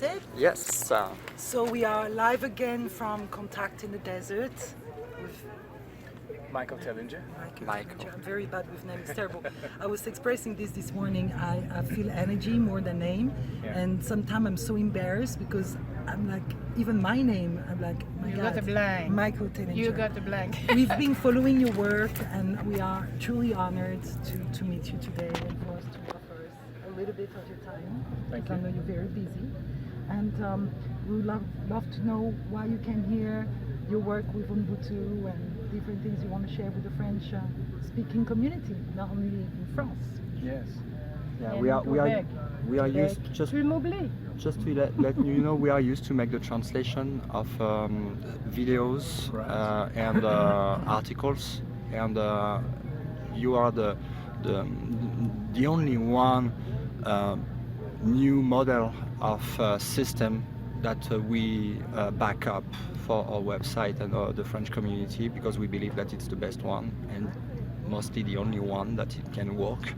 started? Yes. So we are live again from Contact in the Desert with Michael Tellinger. Michael. I'm very bad with names, it's terrible. I was expressing this morning. I feel energy more than name, and sometimes I'm so embarrassed because I'm like, even my name, I'm like, my you God, got the blank. Michael Tellinger. You got the blank. We've been following your work, and we are truly honored to meet you today and for us to offer us a little bit of your time. Thank because you. I know you're very busy, and we would love to know why you came here, your work with Ubuntu, and different things you want to share with the French-speaking community, not only in France. Yes. Yeah, And we are Quebec. used just to let you know, we are used to make the translation of videos and articles, and you are the only one new model of system that we back up for our website and the French community, because we believe that it's the best one and mostly the only one that it can work.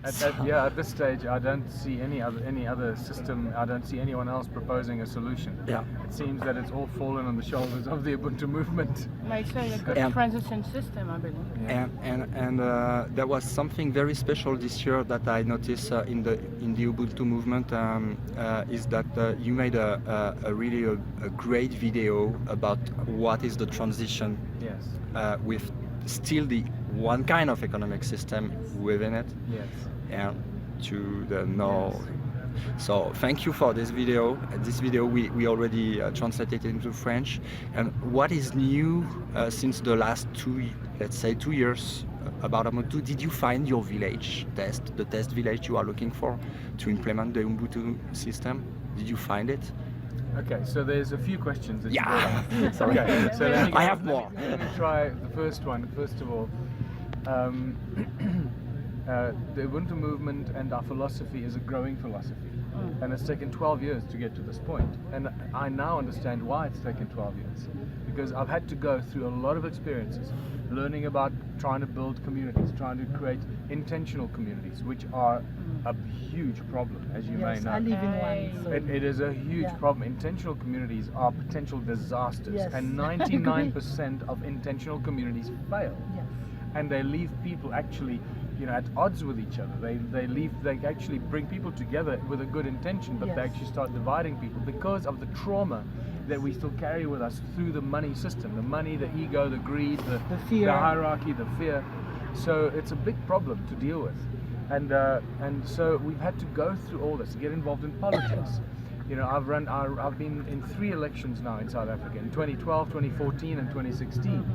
At this stage, I don't see any other system. I don't see anyone else proposing a solution. Yeah. It seems that it's all fallen on the shoulders of the Ubuntu movement. Like say a good And- transition system, I believe. Yeah. And there was something very special this year that I noticed in the Ubuntu movement, is that you made a really great video about what is the transition Yes. with still the one kind of economic system within it, Yes. and to the no. So thank you for this video. This video we already translated into French. And what is new since the last let's say 2 years about Ubuntu? Did you find your village the test village you are looking for to implement the Ubuntu system? Did you find it? Okay, so there's a few questions that you Yeah. brought up. Sorry. Okay, so let me go- I have more. Let me try the first one. First of all, the Ubuntu movement and our philosophy is a growing philosophy, and it's taken 12 years to get to this point. And I now understand why it's taken 12 years, because I've had to go through a lot of experiences, learning about trying to build communities, trying to create intentional communities, which are a huge problem, as you may Yes, know. I live in one. So It is a huge Yeah. problem. Intentional communities are potential disasters, Yes. and 99% of intentional communities fail, yes. and they leave people actually, at odds with each other. They actually bring people together with a good intention, but they Yes. actually start dividing people because of the trauma that we still carry with us through the money system, the money, the ego, the greed, the fear. the hierarchy, the fear. So it's a big problem to deal with. And so we've had to go through all this to get involved in politics. I've been in 3 elections now in South Africa, in 2012, 2014 and 2016.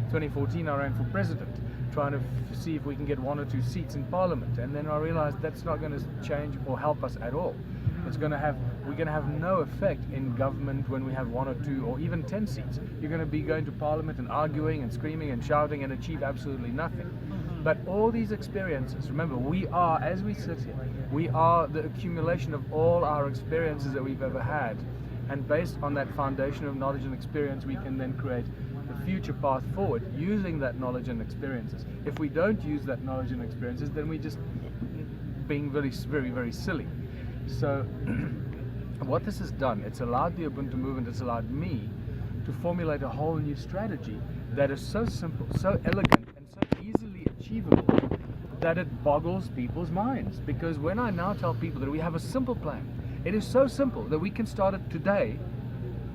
2014 I ran for president, trying to see if we can get 1 or 2 seats in parliament, and then I realized that's not going to change or help us at all. We're going to have no effect in government when we have 1 or 2 or even 10 seats. You're going to be going to parliament and arguing and screaming and shouting and achieve absolutely nothing. But all these experiences, remember, we are, as we sit here, we are the accumulation of all our experiences that we've ever had. And based on that foundation of knowledge and experience, we can then create the future path forward using that knowledge and experiences. If we don't use that knowledge and experiences, then we're just being very, very, very silly. So what this has done, it's allowed the Ubuntu movement, it's allowed me to formulate a whole new strategy that is so simple, so elegant, and so easily achievable that it boggles people's minds. Because when I now tell people that we have a simple plan, it is so simple that we can start it today,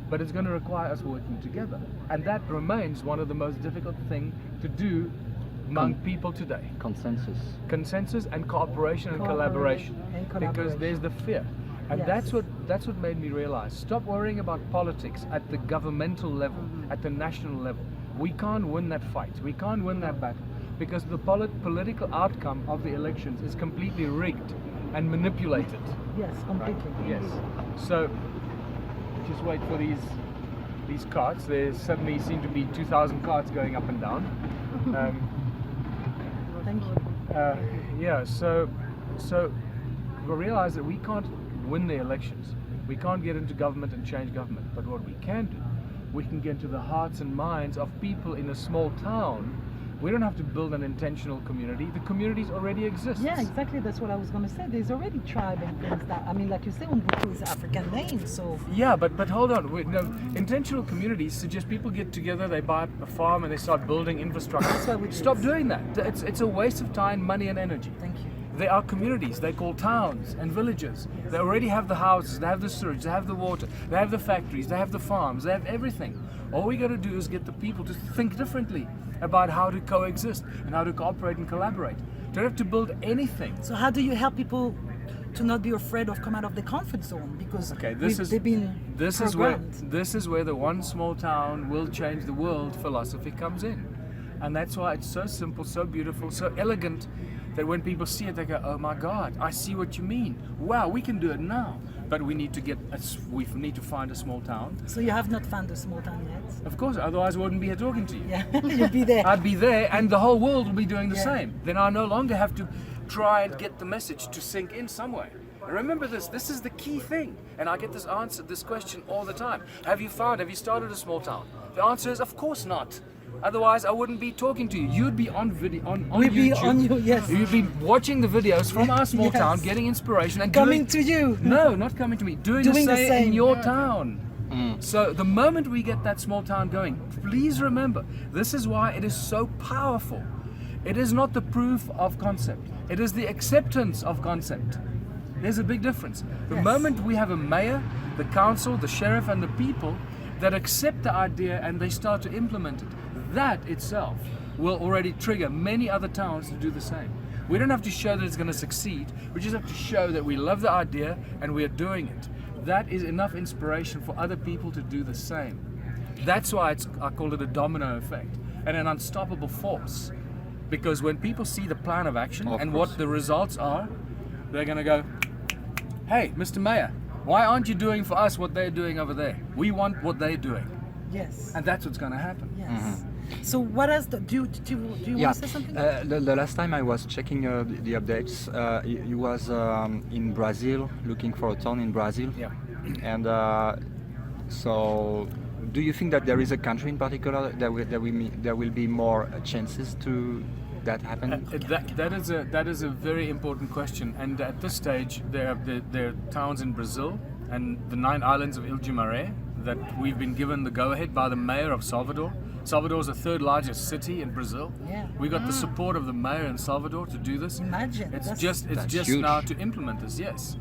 but it's going to require us working together. And that remains one of the most difficult things to do among people today. Consensus and cooperation and collaboration. Because there's the fear. And Yes. that's what made me realize, stop worrying about politics at the governmental level, at the national level. We can't win that fight. We can't win that battle, because the political outcome of the elections is completely rigged and manipulated. Yes, completely. Yes. So just wait for these carts. There suddenly seem to be 2,000 carts going up and down. Thank you. So we realize that we can't win the elections. We can't get into government and change government. But what we can do, we can get into the hearts and minds of people in a small town We don't have to build an intentional community. The communities already exist. Yeah, exactly. That's what I was going to say. There's already tribe and things that, I mean, like you say, Ubuntu is an African name, so. Yeah, but hold on. No, intentional communities suggest people get together, they buy a farm, and they start building infrastructure. That's what we do. Stop doing that. It's a waste of time, money, and energy. Thank you. They are communities. They call towns and villages. They already have the houses, they have the sewage, they have the water, they have the factories, they have the farms, they have everything. All we got to do is get the people to think differently about how to coexist and how to cooperate and collaborate. Don't have to build anything. So how do you help people to not be afraid of come out of the comfort zone? Because they've been this programmed. is where the one small town will change the world philosophy comes in. And that's why it's so simple, so beautiful, so elegant, that when people see it, they go, oh my God, I see what you mean. Wow, we can do it now. But we need to find a small town. So you have not found a small town yet? Of course, otherwise I wouldn't be here talking to you. Yeah, you'd be there. I'd be there, and the whole world will be doing the Yeah. same. Then I no longer have to try and get the message to sink in somewhere. Remember this is the key thing. And I get this question all the time. Have you started a small town? The answer is, of course not. Otherwise, I wouldn't be talking to you. You'd be on video on We'd be YouTube. on you, yes. You'd be watching the videos from our small Yes. town, getting inspiration and Coming doing, to you. No, not coming to me. Doing Doing the the same same. in your Yeah. town. So the moment we get that small town going, please remember, this is why it is so powerful. It is not the proof of concept. It is the acceptance of concept. There's a big difference. The Yes. moment we have a mayor, the council, the sheriff, and the people that accept the idea and they start to implement it, that itself will already trigger many other towns to do the same. We don't have to show that it's going to succeed. We just have to show that we love the idea and we are doing it. That is enough inspiration for other people to do the same. That's why I call it a domino effect and an unstoppable force. Because when people see the plan of action Of and course. what the results are, they're going to go, hey, Mr. Mayor, why aren't you doing for us what they're doing over there? We want what they're doing. Yes. And that's what's going to happen. Yes. So what else? Do you Yeah, want to say something? the last time I was checking the updates, you was in Brazil, looking for a town in Brazil. Yeah. And so, do you think that there is a country in particular there will be more chances to that happen? That is a very important question. And at this stage, there are towns in Brazil and the 9 islands of Ilha de Maré that we've been given the go-ahead by the mayor of Salvador. Salvador is the 3rd largest city in Brazil. Yeah. We got the support of the mayor in Salvador to do this. Imagine. It's That's- just That's huge. now to implement this. Yes,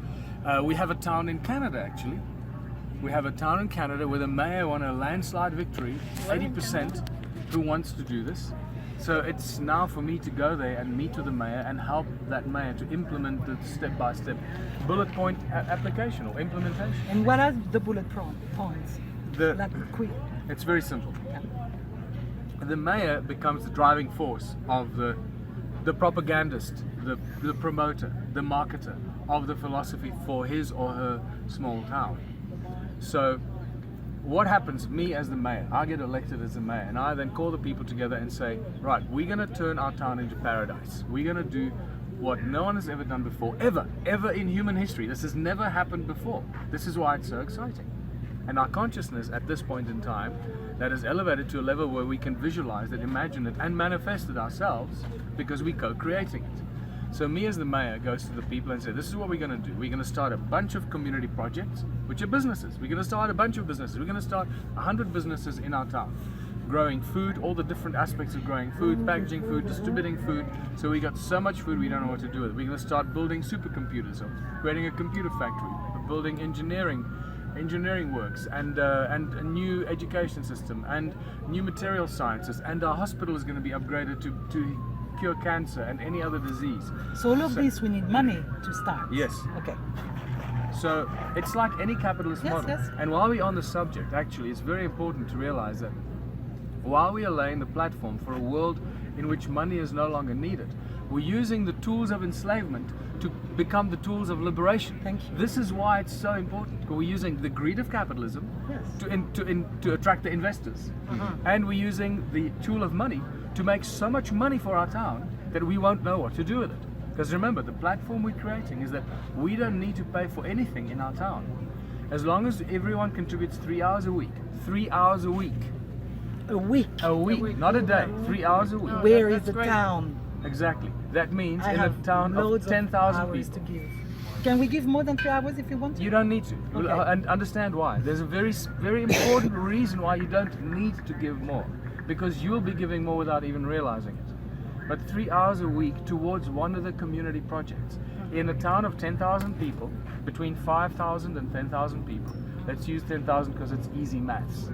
we have a town in Canada actually. We have a town in Canada where the mayor won a landslide victory, 80%, who wants to do this. So it's now for me to go there and meet with the mayor and help that mayor to implement the step-by-step bullet point application or implementation. And what are the bullet points? Like quick. It's very simple. Yeah. The mayor becomes the driving force of the propagandist, the promoter, the marketer of the philosophy for his or her small town. So what happens, me as the mayor, I get elected as the mayor, and I then call the people together and say, right, we're going to turn our town into paradise. We're going to do what no one has ever done before, ever in human history. This has never happened before. This is why it's so exciting. And our consciousness at this point in time, that is elevated to a level where we can visualize it, imagine it, and manifest it ourselves because we're co-creating it. So me as the mayor goes to the people and says, this is what we're going to do. We're going to start a bunch of community projects, which are businesses. We're going to start a bunch of businesses. We're going to start 100 businesses in our town. Growing food, all the different aspects of growing food, packaging food, distributing food. So we got so much food we don't know what to do with it. We're going to start building supercomputers, or creating a computer factory, or building engineering works, and a new education system, and new material sciences, and our hospital is going to be upgraded to cure cancer and any other disease. So all of this, we need money to start. Yes. Okay. So it's like any capitalist Yes, model. yes. And while we're on the subject, actually, it's very important to realize that while we are laying the platform for a world in which money is no longer needed, we're using the tools of enslavement to become the tools of liberation. Thank you. This is why it's so important. Because we're using the greed of capitalism Yes. to attract the investors. And we're using the tool of money to make so much money for our town that we won't know what to do with it. Because remember, the platform we're creating is that we don't need to pay for anything in our town. As long as everyone contributes 3 hours a week, 3 hours a week, A week. A week, not a day. 3 hours a week. Oh, Where is that's the great. town? Exactly. That means I in a have town of loads 10,000 hours people. to give. Can we give more than 3 hours if you want to? You don't need to. Okay. And understand why. There's a very important reason why you don't need to give more. Because you'll be giving more without even realizing it. But 3 hours a week towards one of the community projects. In a town of 10,000 people, between 5,000 and 10,000 people. Let's use 10,000 because it's easy maths.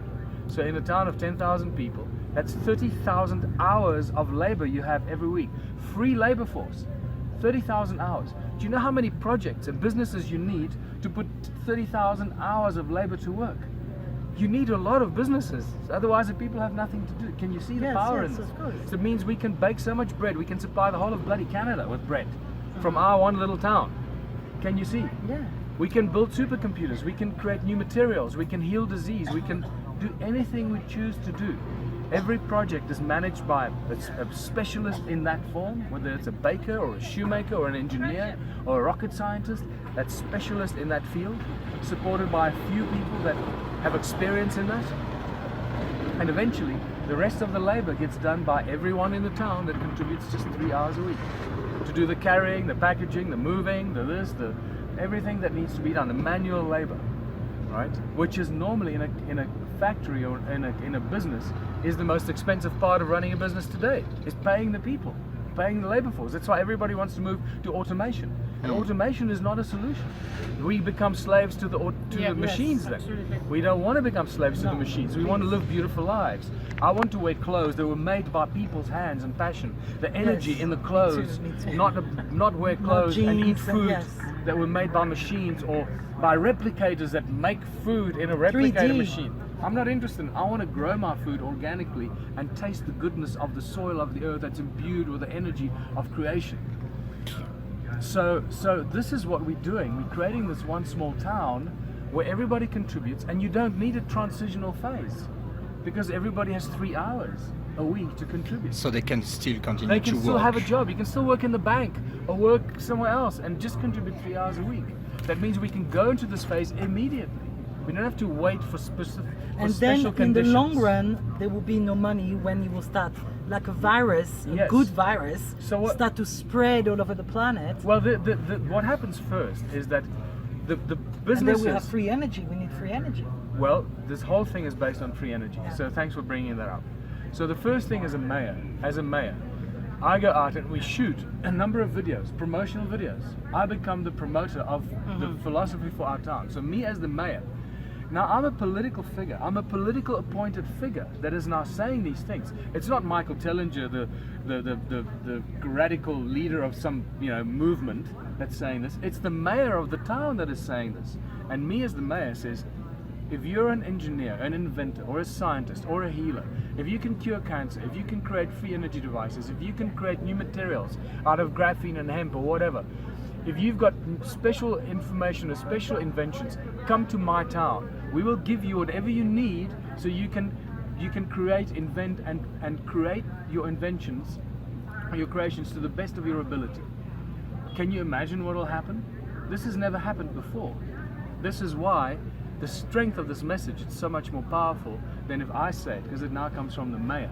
So in a town of 10,000 people, that's 30,000 hours of labor you have every week. Free labor force. 30,000 hours. Do you know how many projects and businesses you need to put 30,000 hours of labor to work? You need a lot of businesses, otherwise the people have nothing to do. Can you see the Yes, power yes, in this? of course. So it means we can bake so much bread, we can supply the whole of bloody Canada with bread from our one little town. Can you see? Yeah. We can build supercomputers, we can create new materials, we can heal disease, we can do anything we choose to do. Every project is managed by a specialist in that form, whether it's a baker or a shoemaker or an engineer or a rocket scientist, that's specialist in that field, supported by a few people that have experience in that. And eventually, the rest of the labor gets done by everyone in the town that contributes just 3 hours a week. To do the carrying, the packaging, the moving, the this, the everything that needs to be done, the manual labor, right? Which is normally in a factory or in a business is the most expensive part of running a business today, is paying the people, paying the labor force. That's why everybody wants to move to automation. And automation is not a solution. We become slaves to the machines then. absolutely. We don't want to become slaves to the machines. We want to live beautiful lives. I want to wear clothes that were made by people's hands and passion. The energy in the clothes, me too. not wear clothes and eat jeans and food yes. that were made by machines or by replicators that make food in a replicator 3D. machine. I'm not interested. I want to grow my food organically and taste the goodness of the soil of the earth that's imbued with the energy of creation. So this is what we're doing. We're creating this one small town where everybody contributes, and you don't need a transitional phase because everybody has 3 hours a week to contribute. So they can still continue They to can still work. have a job. You can still work in the bank or work somewhere else and just contribute 3 hours a week. That means we can go into this phase immediately. We don't have to wait for special And then in the conditions. long run, there will be no money when it will start, like a virus, a Yes. good virus, So what- start to spread all over the planet. Well, what happens first is that the And then businesses. we have free energy. We need free energy. Well, this whole thing is based on free energy. Yeah. So thanks for bringing that up. So the first thing as a mayor, I go out and we shoot a number of videos, promotional videos. I become the promoter of the philosophy for our town. So me as the mayor, now I'm a political figure. I'm a political appointed figure that is now saying these things. It's not Michael Tellinger, the radical leader of some movement that's saying this. It's the mayor of the town that is saying this. And me as the mayor says, if you're an engineer, an inventor, or a scientist, or a healer, if you can cure cancer, if you can create free energy devices, if you can create new materials out of graphene and hemp or whatever, if you've got special information or special inventions, come to my town. We will give you whatever you need so you can create, invent, and create your inventions, your creations to the best of your ability. Can you imagine what will happen? This has never happened before. This is why the strength of this message is so much more powerful than if I say it, because it now comes from the mayor.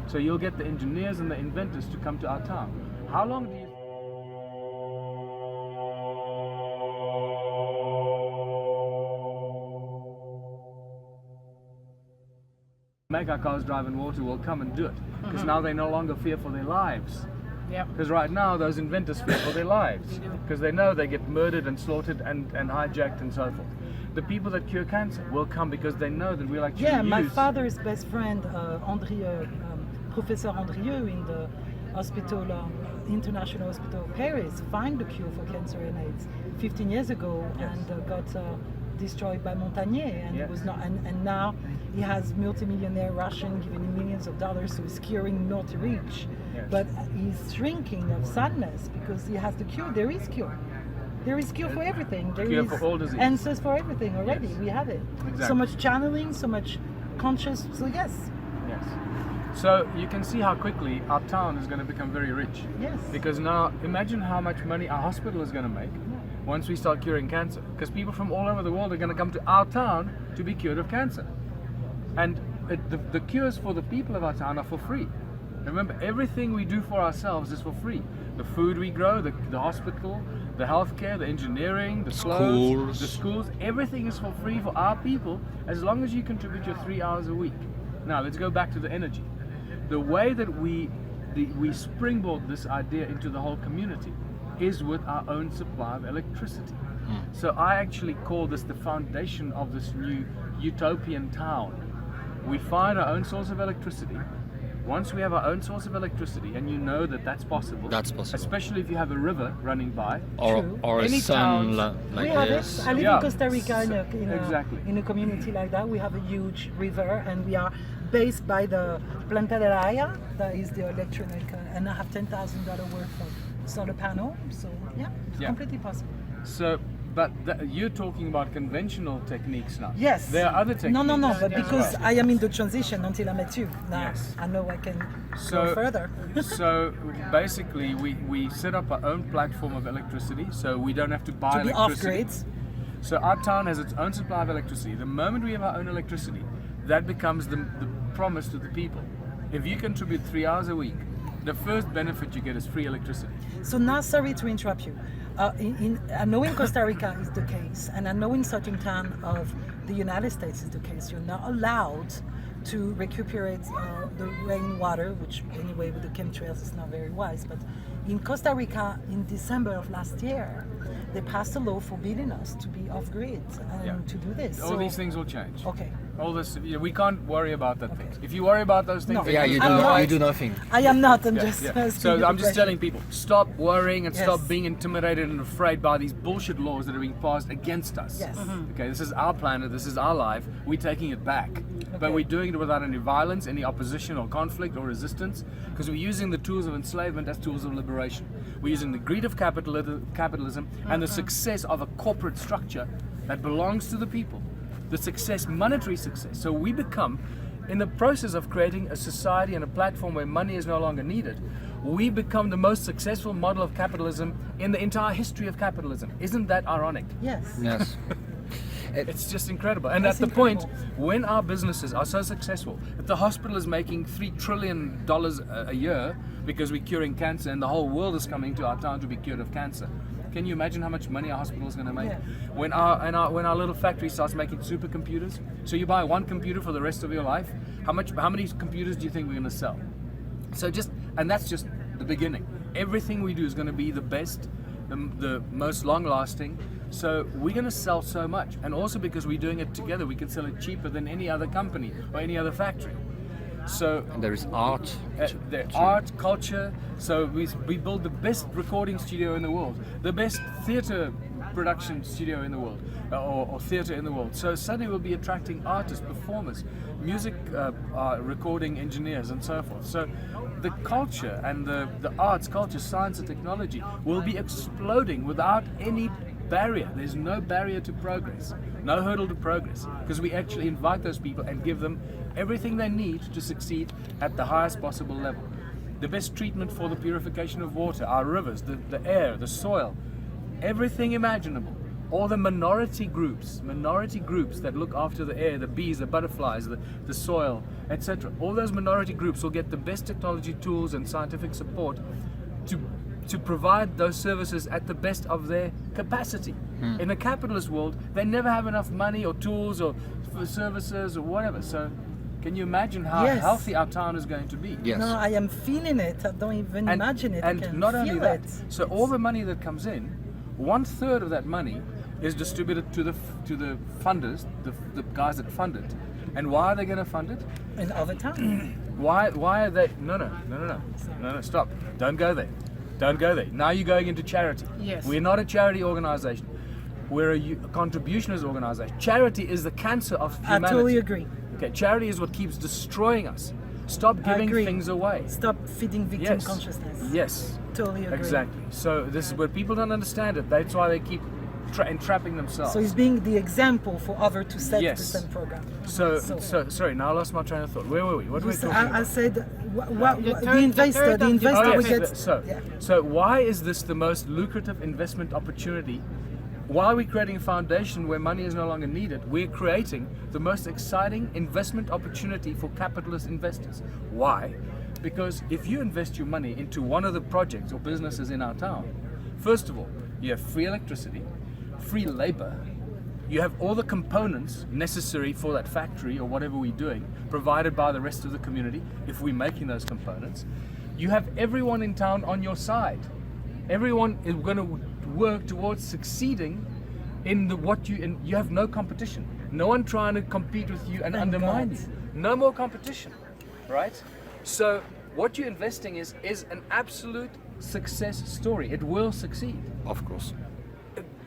So you'll get the engineers and the inventors to come to our town. How long do you make our cars drive in water will come and do it? Because now they no longer fear for their lives. Yep. Because right now those inventors fear for their lives because they know they get murdered and slaughtered and hijacked and so forth. The people that cure cancer will come because they know that we'll actually Yeah, my use. father's best friend, Professor Andrieux, in the hospital, International Hospital of Paris, found the cure for cancer and AIDS 15 years ago, Yes. and got destroyed by Montagnier, and Yes. it was not. And now he has multimillionaire Russian giving him millions of dollars, so he's curing not rich, Yes. but he's shrinking of sadness because he has the cure. There is cure. There is cure for everything. There Cure is for all disease. answers for everything already. Yes. We have it. So Exactly. much channeling, so much conscious. So yes, Yes. So you can see how quickly our town is going to become very rich. yes. Because now imagine how much money our hospital is going to make once we start curing cancer. Because people from all over the world are going to come to our town to be cured of cancer. And the cures for the people of our town are for free. Remember, everything we do for ourselves is for free. The food we grow, the hospital, the healthcare, the engineering, the clothes, the schools, everything is for free for our people as long as you contribute your 3 hours a week. Now let's go back to the energy. The way that we springboard this idea into the whole community is with our own supply of electricity. So I actually call this the foundation of this new utopian town. We find our own source of electricity. Once we have our own source of electricity, and you know that that's possible, especially if you have a river running by, or a any sun towns, We like have this. it. I live Yeah. in Costa Rica Exactly. in a community like that. We have a huge river, and we are based by the Planta de la Haya, that is the electric, and I have $10,000 worth of solar panel. So yeah, it's completely possible. So, but you're talking about conventional techniques now. Yes. There are other techniques. No, but as because well. I am in the transition until I met you. Now Yes. I know I can So- go further. So basically, we set up our own platform of electricity, so we don't have to buy To be off electricity. grid. So our town has its own supply of electricity. The moment we have our own electricity, that becomes the promise to the people. If you contribute 3 hours a week, the first benefit you get is free electricity. So now, sorry to interrupt you. I know in Costa Rica is the case, and I know in certain towns of the United States is the case. You're not allowed to recuperate the rainwater, which anyway with the chemtrails is not very wise. But in Costa Rica, in December of last year, they passed a law forbidding us to be off grid and to do this. All these things will change. Okay. All this, we can't worry about that things. If you worry about those things, No. then Yeah, you you I'm do, not- you do nothing. I am not. I'm Yeah, just. yeah. asking So you the I'm just question. telling people, stop worrying and Yes. stop being intimidated and afraid by these bullshit laws that are being passed against us. Yes. Okay, this is our planet, this is our life, we're taking it back. But Okay. we're doing it without any violence, any opposition or conflict or resistance, because we're using the tools of enslavement as tools of liberation. We're using the greed of capitalism and the success of a corporate structure that belongs to the people. The success, monetary success. So we become, in the process of creating a society and a platform where money is no longer needed, we become the most successful model of capitalism in the entire history of capitalism. Isn't that ironic? Yes. Yes. It's just incredible. And That's at the point incredible. when our businesses are so successful, that the hospital is making $3 trillion a year because we're curing cancer, and the whole world is coming to our town to be cured of cancer. Can you imagine how much money our hospital is going to make? Yeah. When our little factory starts making supercomputers, so you buy one computer for the rest of your life, how many computers do you think we're going to sell? So and that's just the beginning. Everything we do is going to be the best, the most long-lasting. So we're going to sell so much, and also because we're doing it together, we can sell it cheaper than any other company or any other factory. So And there is art. the art, culture. So we build the best recording studio in the world, the best theater production studio in the world, or theater in the world. So suddenly we'll be attracting artists, performers, music recording engineers, and so forth. So the culture and the arts, culture, science, and technology will be exploding without any barrier. There's no barrier to progress, no hurdle to progress, because we actually invite those people and give them everything they need to succeed at the highest possible level. The best treatment for the purification of water, our rivers, the air, the soil, everything imaginable. All the minority groups that look after the air, the bees, the butterflies, the soil, etc. All those minority groups will get the best technology tools and scientific support to provide those services at the best of their capacity. In a capitalist world, they never have enough money or tools or for services or whatever. So can you imagine how Yes. healthy our town is going to be? Yes. No, I am feeling it. I don't even imagine it. I And can not feel only that, it. so all the money that comes in, 1/3 of that money is distributed to the funders, the guys that fund it. And why are they going to fund it? in other towns. Why are they? No, stop. Don't go there. Don't go there. Now you're going into charity. Yes. We're not a charity organization. We're a contributionist organization. Charity is the cancer of I humanity. totally agree. Okay, charity is what keeps destroying us. Stop I giving agree. things away. Stop feeding victim Yes. consciousness. Yes. Totally agree. Exactly. So this is where people don't understand it. That's why they keep entrapping themselves. So he's being the example for others to set Yes. the same program. So sorry. Now I lost my train of thought. Where were we? What were we talking about? I said The the investor third of the will Oh, get. yes. So why is this the most lucrative investment opportunity while we're creating a foundation where money is no longer needed, we're creating the most exciting investment opportunity for capitalist investors. Why? Because if you invest your money into one of the projects or businesses in our town, first of all, you have free electricity, free labor, you have all the components necessary for that factory or whatever we're doing, provided by the rest of the community, if we're making those components. You have everyone in town on your side. Everyone is going to work towards succeeding in you have no competition. No one trying to compete with you and undermine you. No more competition, right? So what you're investing is an absolute success story. It will succeed. Of course.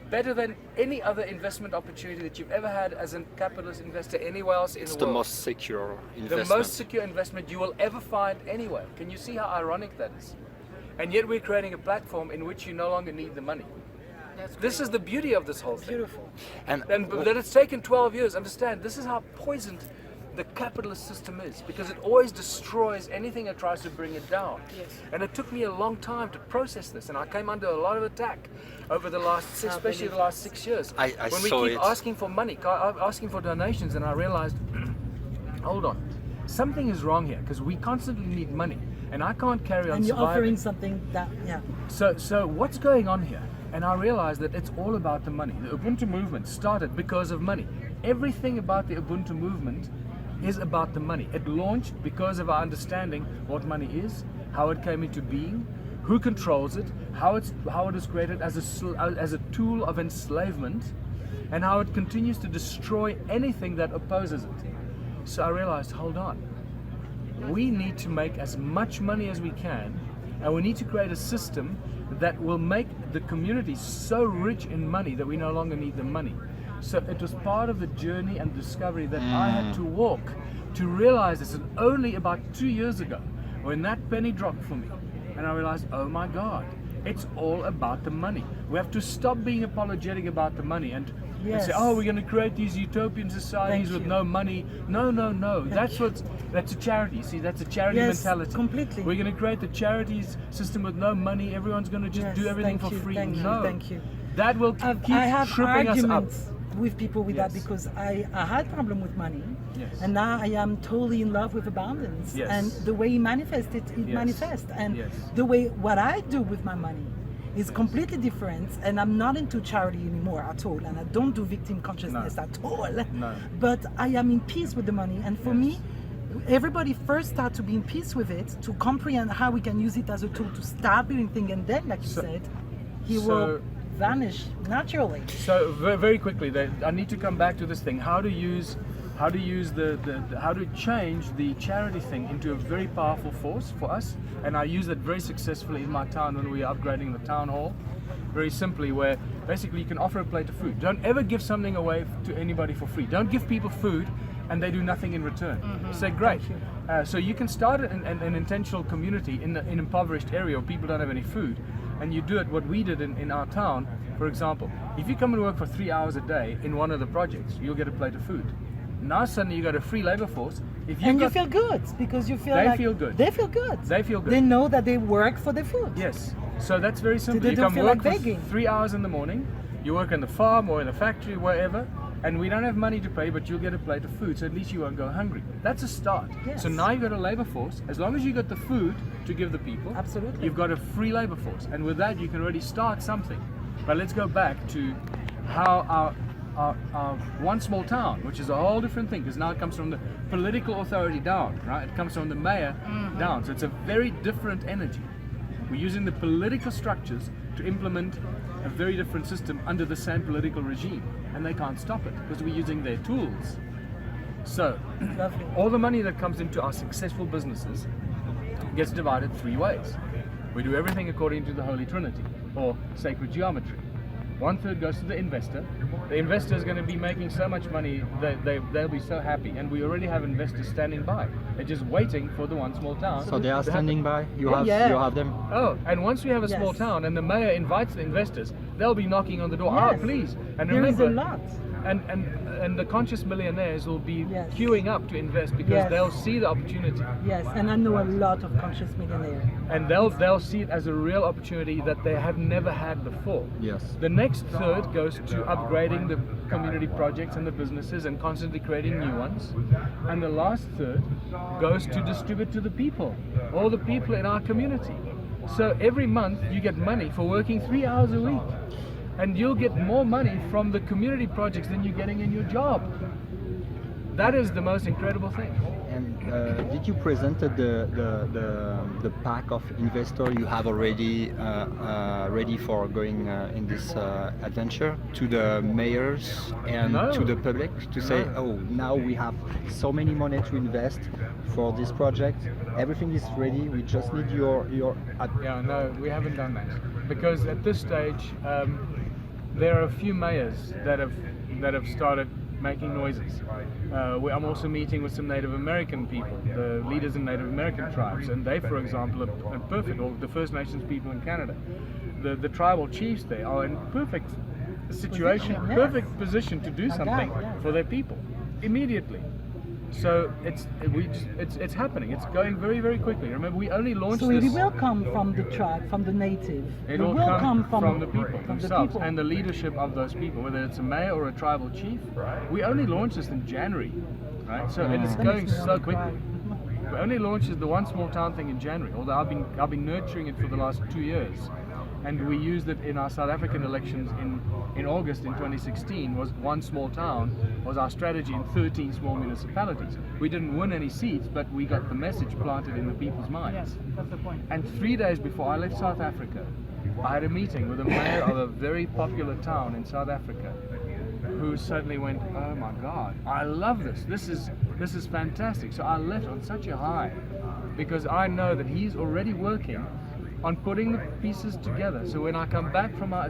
Better than any other investment opportunity that you've ever had as a capitalist investor anywhere else in the world. It's the most secure investment. The most secure investment you will ever find anywhere. Can you see how ironic that is? And yet we're creating a platform in which you no longer need the money. This is the beauty of this whole thing. Beautiful. And that it's taken 12 years. Understand, this is how poisoned the capitalist system is, because it always destroys anything that tries to bring it down. Yes. And it took me a long time to process this, and I came under a lot of attack over the last, especially the last 6 years. When we keep asking for money, asking for donations, and I realized, hold on, something is wrong here, because we constantly need money, and I can't carry on And you're surviving. offering something that, yeah. So what's going on here? And I realized that it's all about the money. The Ubuntu movement started because of money. Everything about the Ubuntu movement is about the money. It launched because of our understanding what money is, how it came into being, who controls it, how it is created as a tool of enslavement, and how it continues to destroy anything that opposes it. So I realized, hold on, we need to make as much money as we can, and we need to create a system that will make the community so rich in money that we no longer need the money. So it was part of the journey and discovery that I had to walk to realize this. And only about 2 years ago, when that penny dropped for me, and I realized, oh my God, it's all about the money. We have to stop being apologetic about the money and say, oh, we're going to create these utopian societies with no money. No. That's a charity. See, that's a charity mentality. Completely. We're going to create the charities system with no money. Everyone's going to just do everything for free. Thank you. That will keep I have tripping us up. arguments with people with that, because I had problem with money, Yes. and now I am totally in love with abundance. Yes. And the way it manifests, it manifests. And the way what I do with my money is completely different, and I'm not into charity anymore at all, and I don't do victim consciousness at all. No. But I am in peace with the money, and for me, everybody first start to be in peace with it, to comprehend how we can use it as a tool to start building things, and then, like you said, he will vanish naturally. So very quickly, I need to come back to this thing: how to change the charity thing into a very powerful force for us. And I use that very successfully in my town when we are upgrading the town hall. Very simply, where basically you can offer a plate of food. Don't ever give something away to anybody for free. Don't give people food and they do nothing in return. Say, great. So you can start an intentional community in an impoverished area where people don't have any food, and you do it what we did in our town. For example, if you come and work for 3 hours a day in one of the projects, you'll get a plate of food. Now suddenly you got a free labor force. You feel good, because you feel They feel good. They feel good. They feel good. They know that they work for the food. Yes. So that's very simple. they You don't come feel work like for begging. 3 hours in the morning, you work in the farm or in the factory, wherever, and we don't have money to pay, but you'll get a plate of food, so at least you won't go hungry. That's a start. Yes. So now you've got a labor force. As long as you got the food to give the people, Absolutely. you've got a free labor force. And with that, you can already start something. But let's go back to how our one small town, which is a whole different thing, because now it comes from the political authority down, right? It comes from the mayor down. So it's a very different energy. We're using the political structures to implement a very different system under the same political regime, and they can't stop it because we're using their tools. So Lovely. all the money that comes into our successful businesses gets divided 3 ways. We do everything according to the Holy Trinity, or sacred geometry. 1/3 goes to the investor. The investor is going to be making so much money that they'll be so happy, and we already have investors standing by. They're just waiting for the one small town. So they are to standing happen. by. You have them. Oh, and once we have a small Yes. town and the mayor invites the investors, they'll be knocking on the door. Yes. Oh, please! And There is remember, a lot. and the conscious millionaires will be Yes. queuing up to invest because Yes. they'll see the opportunity. Yes, and I know a lot of conscious millionaires. And they'll see it as a real opportunity that they have never had before. Yes. The next third goes to upgrading the community projects and the businesses and constantly creating new ones. And the last third goes to distribute to the people, all the people in our community. So every month you get money for working 3 hours a week. And you'll get more money from the community projects than you're getting in your job. That is the most incredible thing. And did you present the pack of investors you have already ready for going in this adventure to the mayors and No. to the public to say, No. oh, now we have so many money to invest for this project. Everything is ready. We just need your. Yeah, no, we haven't done that because at this stage there are a few mayors that have started making noises. I'm also meeting with some Native American people, the leaders in Native American tribes, and they, for example, are perfect. Or the First Nations people in Canada, the tribal chiefs there are in perfect situation, Position, yes. perfect position to do something yeah. for their people immediately. So it's happening. It's going very, very quickly. Remember, we only launched So this. it will come from the tribe, from the native. It will come from the people from the themselves people. and the leadership of those people, whether it's a mayor or a tribal chief. We only launched this in January, right? So it is That going makes me so want to quickly. cry. We only launched the one small town thing in January, although I've been nurturing it for the last 2 years. And we used it in our South African elections in August in 2016. Was one small town was our strategy in 13 small municipalities. We didn't win any seats, but we got the message planted in the people's minds. Yes, that's the point. And 3 days before I left South Africa, I had a meeting with a mayor of a very popular town in South Africa, who suddenly went, "Oh my God, I love this. This is fantastic." So I left on such a high, because I know that he's already working on putting the pieces together. So when I come back from our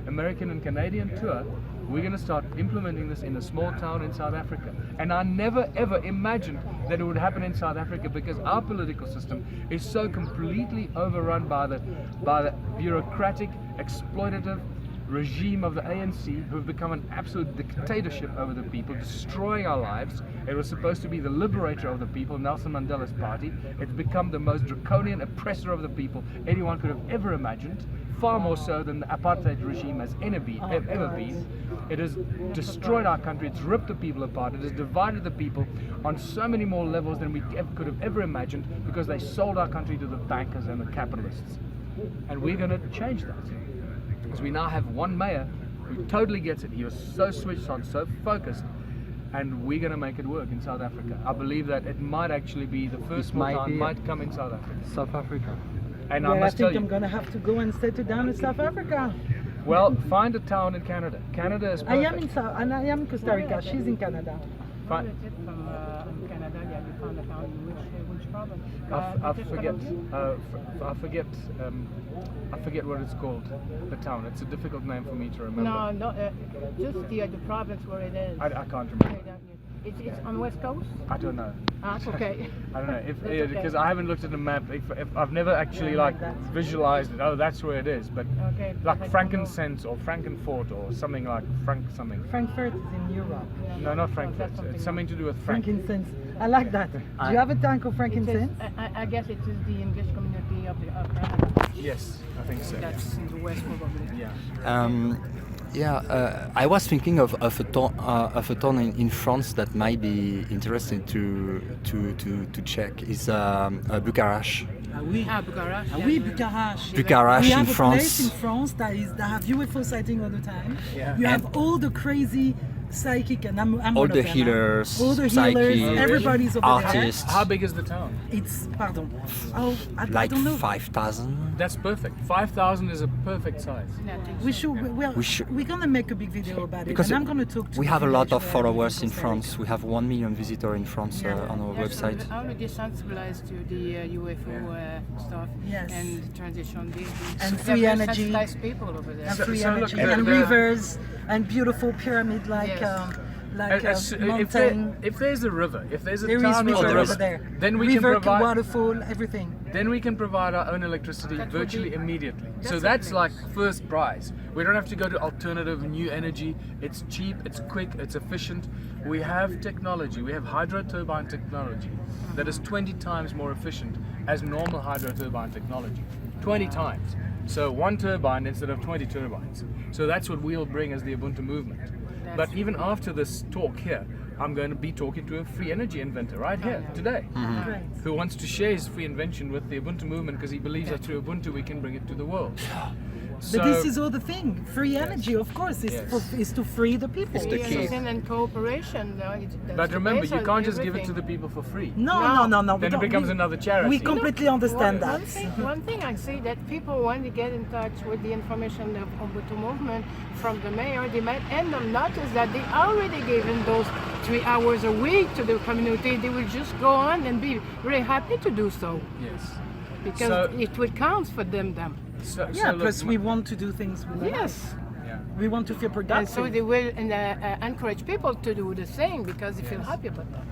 American and Canadian tour, we're going to start implementing this in a small town in South Africa. And I never ever imagined that it would happen in South Africa, because our political system is so completely overrun by the bureaucratic, exploitative regime of the ANC, who have become an absolute dictatorship over the people, destroying our lives. It was supposed to be the liberator of the people, Nelson Mandela's party. It's become the most draconian oppressor of the people anyone could have ever imagined, far more so than the apartheid regime has ever been. It has destroyed our country, it's ripped the people apart, it has divided the people on so many more levels than we could have ever imagined, because they sold our country to the bankers and the capitalists. And we're going to change that. Because we now have one mayor who totally gets it. He was so switched on, so focused, and we're going to make it work in South Africa. I believe that it might actually be the first small town might come in South Africa. South Africa. And Well, I I must tell think I'm you, going to have to go and settle down in South Africa. well, find a town in Canada. Canada is I perfect. am in Costa Rica. She's in Canada. Fine. That's it from Canada. Yeah, you found a town in which province? I forget what it's called. The town. It's a difficult name for me to remember. No, just the province where it is. I can't remember. It's on West Coast? I don't know. Ah, okay. I don't know That's okay. because I haven't looked at the map. If I've never actually Yeah, like like that. visualized it. Oh, that's where it is. But Okay. like I don't frankincense or frankenfort or something like Frank something. Frankfurt is in Europe. know. No, not Oh, Frankfurt. that's It's something to do with Frank. Frankincense. I like that. Do you have a town called It is, frankincense? I guess it is the English community of Canada. Yes, I think so. That's in the west probably. Yeah. I was thinking of a town in France that might be interesting to check. Is Bucharest. Bucharest. Ah oui, Bucharest. Bucharest We in have a France. place in France that have UFO sighting all the time. Yeah. You have all the crazy psychic, and I'm All one the of them, healers, all the healers, psychics, everybody's over artists. How big is the town? there. It's I Like don't know. 5,000. That's perfect. 5,000 is a perfect size. We're gonna make a big video about it, Because and I'm gonna talk to we the have a lot village of where followers I in live France. We have 1 million visitors in France on our website. Only desensitized to the UFO stuff Yes. and transition. And They're free very energy. sensitized people over there. And free So look, energy and the- rivers and beautiful pyramid like Yes. like If mountain. there's a river, if there's a There is town with a river river, over there. then we River, can provide. waterfall, everything. Then we can provide our own electricity That would virtually be- immediately. that's So a that's place. like first prize. We don't have to go to alternative new energy. It's cheap, it's quick, it's efficient. We have technology. We have hydro turbine technology that is 20 times more efficient as normal hydro turbine technology. 20 times. So one turbine instead of 20 turbines. So that's what we'll bring as the Ubuntu movement. But even after this talk here, I'm going to be talking to a free energy inventor right here today, Great. who wants to share his free invention with the Ubuntu movement because he believes that through Ubuntu we can bring it to the world. But this is all the thing. Free energy, of course, is, Yes. is to free the people. It's the key. And cooperation. That's But the remember, base you on can't just give it to everything. the people for free. No. No. We Then it don't- becomes we- another charity. We completely understand that. One thing I see that people, when they get in touch with the information of Ubuntu movement from the mayor, they might end up notice that they already given those 3 hours a week to the community. They will just go on and be very happy to do so Yes. because So- it will count for them. Yeah, look, plus we want to do things with life. Yes. Yeah. We want to feel And productive. so they will encourage people to do the same because they feel happy about that.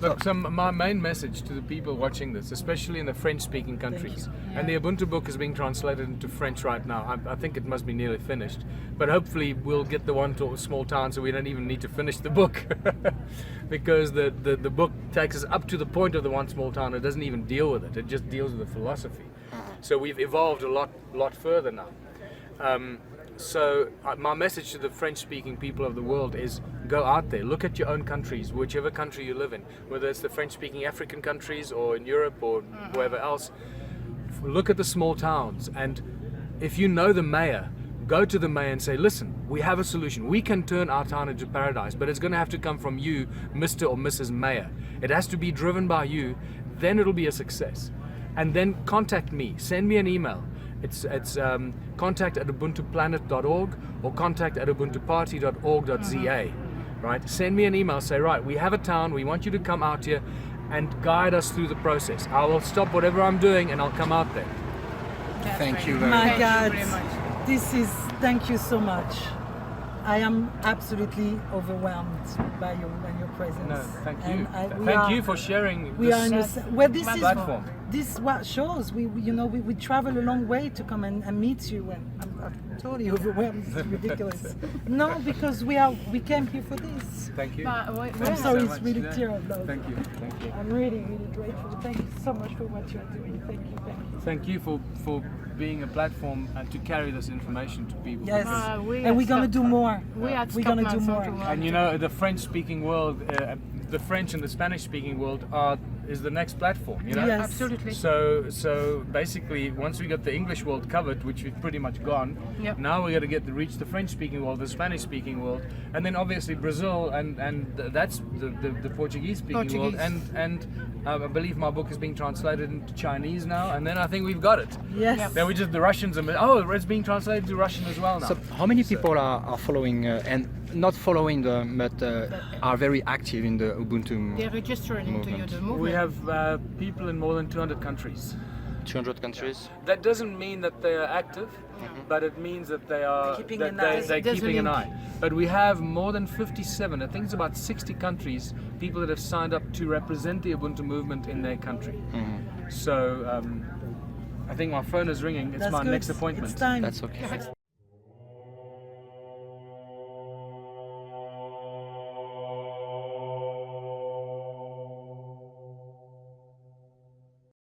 Look, so my main message to the people watching this, especially in the French-speaking countries, and the Ubuntu book is being translated into French right now. I think it must be nearly finished, but hopefully we'll get the one to a small town so we don't even need to finish the book, because the book takes us up to the point of the one small town. It doesn't even deal with it. It just deals with the philosophy. So we've evolved a lot further now. So my message to the French-speaking people of the world is go out there, look at your own countries, whichever country you live in, whether it's the French-speaking African countries or in Europe or wherever else. Look at the small towns, and if you know the mayor, go to the mayor and say, listen, we have a solution. We can turn our town into paradise, but it's going to have to come from you, Mr. or Mrs. Mayor. It has to be driven by you, then it'll be a success. And then contact me, send me an email. It's contact@ubuntuplanet.org or contact@ubuntuparty.org.za, right? Send me an email, say, right, we have a town, we want you to come out here and guide us through the process. I will stop whatever I'm doing and I'll come out there. Thank you very My much. God, very much. thank you so much. I am absolutely overwhelmed by your presence. No, thank you. And Thank you for sharing We are this well. This platform. is what shows we travel a long way to come and meet you, and I'm totally overwhelmed. It's ridiculous. No, because we came here for this. Thank you. But I'm sorry, so it's much. really Yeah. tear of love. Thank you. I'm really grateful. Thank you so much for what you're doing. Thank you. Thank you for being a platform and to carry this information to people. Yes, we and we're gonna at do more. We're gonna do more. And you know, the French-speaking world, the French and the Spanish-speaking world is the next platform. You know. Yes. Absolutely. So basically, once we got the English world covered, which we've pretty much gone, Yep. now we got to reach the French-speaking world, the Spanish-speaking world, and then obviously Brazil, and that's the Portuguese-speaking world, and I believe my book is being translated into Chinese now, and then I think we've got it. Yes. Then we just the Russians are it's being translated to Russian as well now. So how many people are following and not following but are very active in the Ubuntu They're registered into movement? the movement. We have people in more than 200 countries. 200 countries? That doesn't mean that they are active, but it means that they are Keeping that an eye. they're There's a keeping an link. eye. But we have more than 57, I think it's about 60 countries, people that have signed up to represent the Ubuntu movement in their country. So I think my phone is ringing. It's That's my good. next appointment. It's time. That's okay.